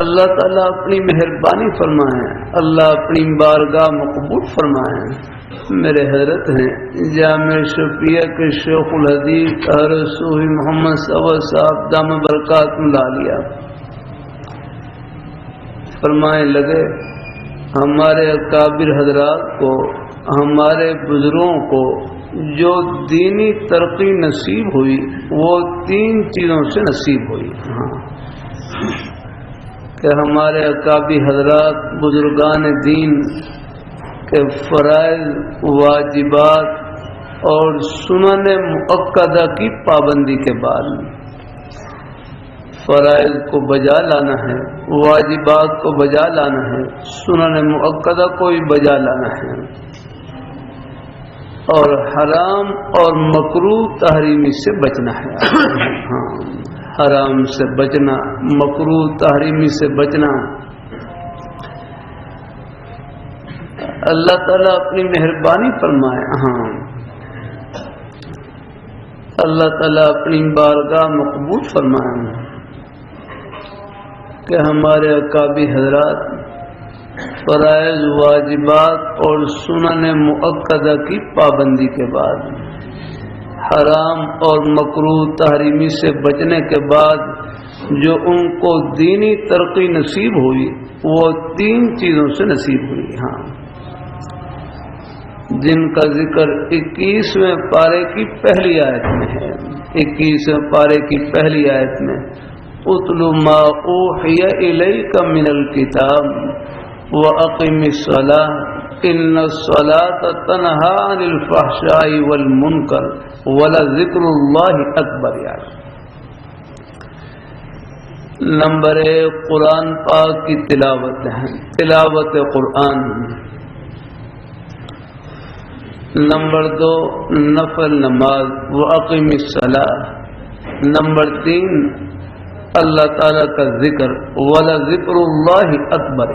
اللہ تعالیٰ اپنی مہربانی فرمائیں، اللہ اپنی بارگاہ مقبول فرمائیں۔ میرے حضرت ہیں جامع شفیع کے شیخ الحدیث حضرت صوفی محمد صفوت صاحب دامہ برکاتہ العالیہ فرمائے لگے، ہمارے اکابر حضرات کو، ہمارے بزرگوں کو جو دینی ترقی نصیب ہوئی وہ 3 چیزوں سے نصیب ہوئی۔ کہ ہمارے اکابر حضرات بزرگان دین کے فرائض، واجبات اور سنن مؤکدہ کی پابندی کے بعد فرائض کو بجا لانا ہے، واجبات کو بجا لانا ہے، سنن مؤکدہ کو بھی بجا لانا ہے، اور حرام اور مکروہ تحریمی سے بچنا ہے۔ حرام سے بچنا، مکروہ تحریمی سے بچنا۔ اللہ تعالیٰ اپنی مہربانی فرمائے، اللہ تعالیٰ اپنی بارگاہ مقبول فرمائے کہ ہمارے اکابر حضرات فرائض، واجبات اور سنن مؤکدہ کی پابندی کے بعد، حرام اور مکروہ تحریمی سے بچنے کے بعد جو ان کو دینی ترقی نصیب ہوئی وہ 3 چیزوں سے نصیب ہوئی، جن کا ذکر 21ویں پارے کی پہلی آیت میں ہے۔ 21ویں پارے کی پہلی آیت میں اتل ما اوحی الیک من الکتاب وَأَقِمِ الصَّلَاةَ إِنَّ الصَّلَاةَ تَنْهَىٰ عَنِ الْفَحْشَاءِ وَالْمُنكَرِ وَلَذِكْرُ اللَّهِ أَكْبَرُ۔ نمبر 1 قرآن پاک کی تلاوت ہے، تلاوت قرآن۔ نمبر 2 نفل نماز، وَأَقِمِ الصَّلَاةَ۔ نمبر 3 اللہ تعالیٰ کا ذکر، وَلَذِكْرُ اللَّهِ أَكْبَرُ۔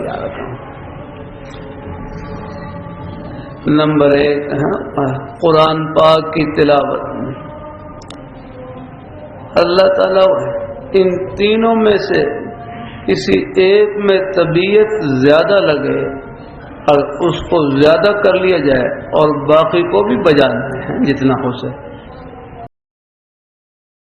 نمبر 1 قرآن پاک کی تلاوت۔ اللہ تعالیٰ ان تینوں میں سے کسی ایک میں طبیعت زیادہ لگے اور اس کو زیادہ کر لیا جائے اور باقی کو بھی بجانا ہے جتنا ہو سکے۔